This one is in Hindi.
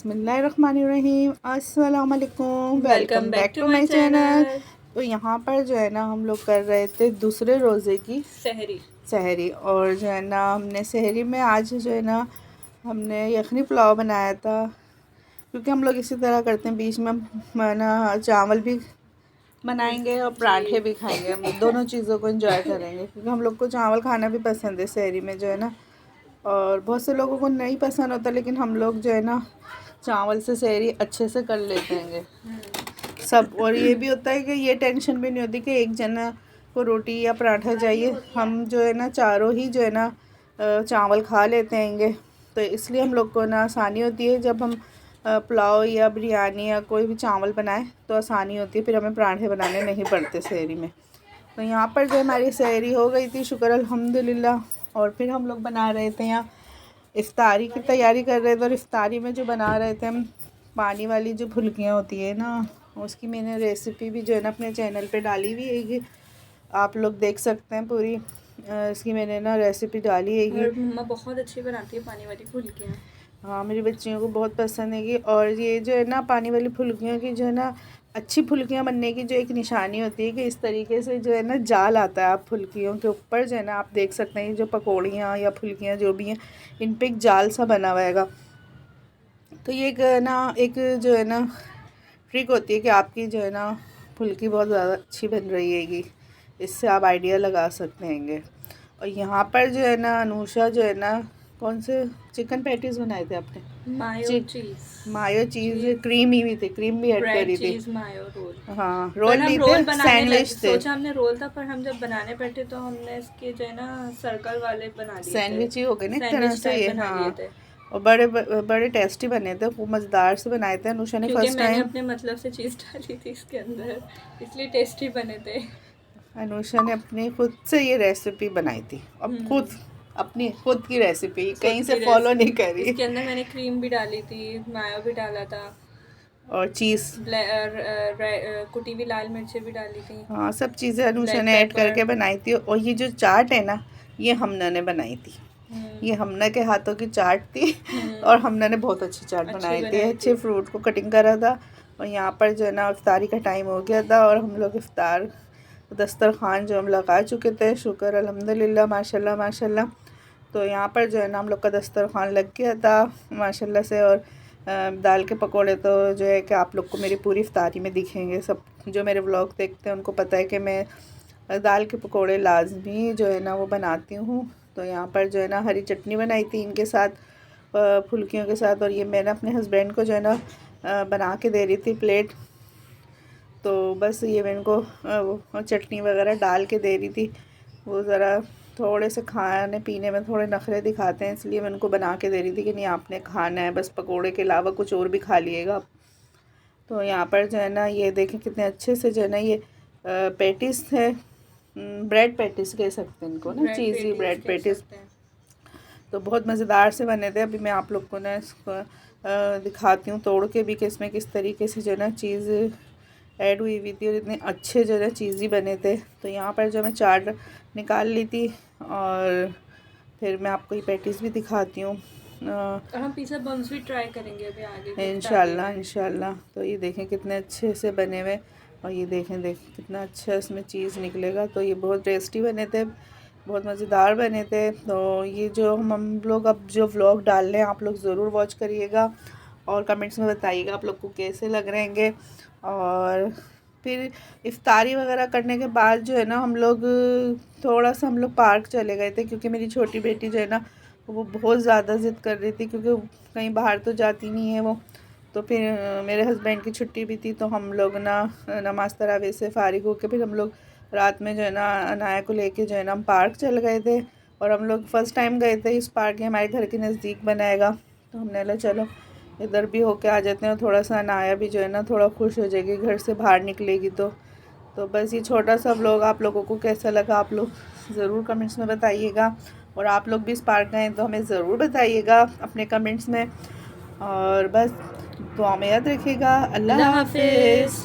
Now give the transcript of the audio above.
बिस्मिल्लाहिर्रहमानिर्रहीम। अस्सलाम वालेकुम, welcome back to my channel. तो यहाँ पर जो है ना हम लोग कर रहे थे दूसरे रोज़े की सहरी और जो है ना हमने सहरी में आज जो है ना हमने यखनी पुलाव बनाया था, क्योंकि हम लोग इसी तरह करते हैं, बीच में ना चावल भी बनाएंगे और पराठे भी खाएंगे। हम दोनों चीज़ों को एंजॉय करेंगे, क्योंकि हम लोग को चावल खाना भी पसंद है सहरी में जो है ना, और बहुत से लोगों को नहीं पसंद होता, लेकिन हम लोग जो है ना चावल से सहरी अच्छे से कर लेते हैं सब। और ये भी होता है कि ये टेंशन भी नहीं होती कि एक जना को रोटी या पराठा चाहिए, हम जो है ना चारों ही जो है ना चावल खा लेते हैं। तो इसलिए हम लोग को ना आसानी होती है, जब हम पुलाव या बिरयानी या कोई भी चावल बनाए तो आसानी होती है, फिर हमें पराठे बनाने नहीं पड़ते सहरी में। तो यहाँ पर जो हमारी सहरी हो गई थी, शुक्र अल्हम्दुलिल्लाह। और फिर हम लोग बना रहे थे यहाँ इफ्तारी की तैयारी कर रहे थे, और इफ्तारी में जो बना रहे थे हम पानी वाली जो फुल्कियाँ होती है ना, उसकी मैंने रेसिपी भी जो है ना अपने चैनल पे डाली हुई है, आप लोग देख सकते हैं पूरी। इसकी मैंने ना रेसिपी डाली है। और मम्मा बहुत अच्छी बनाती है पानी वाली फुल्कियाँ। हाँ, मेरी बच्चियों को बहुत पसंद है। और ये जो है ना पानी वाली फुल्कियों की जो है ना अच्छी फुल्कियाँ बनने की जो एक निशानी होती है कि इस तरीके से जो है ना जाल आता है आप फुल्कियों के ऊपर, जो है ना आप देख सकते हैं जो पकौड़ियाँ या फुल्कियाँ जो भी हैं, इन पे एक जाल सा बना हुआ है। तो ये एक जो है ना ट्रिक होती है कि आपकी जो है ना फुल्की बहुत ज़्यादा अच्छी बन रही हैगी, इससे आप आइडिया लगा सकते हैं। और यहाँ पर जो है ना अनुषा जो है ना कौन से चिकन पैटीज बनाए थे आपने? मायो चीज़ क्रीम ही भी थे, क्रीम भी ऐड करी थी। मायो रोल, हाँ, रोल नहीं थे, सैंडविच थे। सोचा हमने रोल था, पर हम जब बनाने बैठे तो हमने इसके जो है ना सर्कल वाले बना लिए थे, सैंडविच ही हो गए ना एक तरह से ये। हाँ, थे। और बड़े टेस्टी बने थे, वो मज़ेदार से बनाए थे अनुषा ने फर्स्ट टाइम। मैंने अपने मतलब से चीज़ डाली थी इसके अंदर, इसलिए टेस्टी बने थे। अनुषा ने अपनी खुद से ये रेसिपी बनाई थी, अब अपनी खुद की रेसिपी कहीं से फॉलो नहीं करी। इसके अंदर मैंने क्रीम भी डाली थी, मायो भी डाला था, और चीज़, कुटी हुई लाल मिर्चें भी डाली थी। हाँ, सब चीज़ें अनुषा ने ऐड करके बनाई थी। और ये जो चाट है ना, ये हमना ने बनाई थी। ये हमना के हाथों की चाट थी, और हमना ने बहुत अच्छी चाट बनाई थी। अच्छे फ्रूट को कटिंग करा था। और यहाँ पर जो है ना इफ्तारी का टाइम हो गया था, और हम लोग इफ्तार दस्तरखान जो हम लगा चुके थे, शुक्र अल्हम्दुलिल्लाह, माशाल्लाह माशाल्लाह। तो यहाँ पर जो है ना हम लोग का दस्तरखान लग गया था माशाल्लाह से। और दाल के पकोड़े तो जो है कि आप लोग को मेरी पूरी इफ्तारी में दिखेंगे। सब जो मेरे व्लॉग देखते हैं उनको पता है कि मैं दाल के पकोड़े लाजमी जो है ना वो बनाती हूँ। तो यहाँ पर जो है ना हरी चटनी बनाई थी इनके साथ, फुल्कियों के साथ। और ये मैंने अपने हस्बैंड को जो है ना बना के दे रही थी प्लेट। तो बस ये मैं इनको वो चटनी वगैरह डाल के दे रही थी। वो ज़रा थोड़े से खाने पीने में थोड़े नखरे दिखाते हैं, इसलिए मैं उनको बना के दे रही थी कि नहीं आपने खाना है, बस पकोड़े के अलावा कुछ और भी खा लिएगा। तो यहाँ पर जो है ना ये देखें कितने अच्छे से जो है ना ये पैटीज़ थे, ब्रेड पैटीज़ कह सकते हैं इनको ना, चीज़ी ब्रेड पैटीज़। तो बहुत मज़ेदार से बने थे। अभी मैं आप लोग को ना इसको दिखाती हूँ तोड़ के भी कि इसमें किस तरीके से जो है ना चीज़ ऐड हुई हुई थी, और इतने अच्छे जो है चीज़ी बने थे। तो यहाँ पर जो मैं चाट निकाल ली थी, और फिर मैं आपको ये पैटीज़ भी दिखाती हूँ। और हम पिज़्ज़ा बन्स भी ट्राई करेंगे अभी आगे इंशाल्लाह। तो ये देखें कितने अच्छे से बने हुए, और ये देखें कितना अच्छा इसमें चीज़ निकलेगा। तो ये बहुत टेस्टी बने थे, बहुत मज़ेदार बने थे। तो ये जो हम लोग अब जो व्लॉग डाल रहे हैं आप लोग ज़रूर वॉच करिएगा, और कमेंट्स में बताइएगा आप लोग को कैसे लग रहे हैं। और फिर इफ्तारी वगैरह करने के बाद जो है ना हम लोग थोड़ा सा पार्क चले गए थे, क्योंकि मेरी छोटी बेटी जो है ना वो बहुत ज़्यादा ज़िद कर रही थी, क्योंकि कहीं बाहर तो जाती नहीं है वो। तो फिर मेरे हस्बैंड की छुट्टी भी थी, तो हम लोग ना नमाज तरावी से फ़ारिग होकर फिर हम लोग रात में जो है ना अनाया को लेके जो है ना हम पार्क चल गए थे। और हम लोग फ़र्स्ट टाइम गए थे इस पार्क, ये हमारे घर के नज़दीक बनाएगा, तो हमने बोला चलो इधर भी होके आ जाते हैं, थोड़ा सा अनाया भी जो है ना थोड़ा खुश हो जाएगी, घर से बाहर निकलेगी। तो बस ये छोटा सा व्लॉग आप लोगों को कैसा लगा आप लोग ज़रूर कमेंट्स में बताइएगा। और आप लोग भी इस पार्क गए तो हमें ज़रूर बताइएगा अपने कमेंट्स में। और बस दुआ में याद रखिएगा। अल्लाह हाफिज़।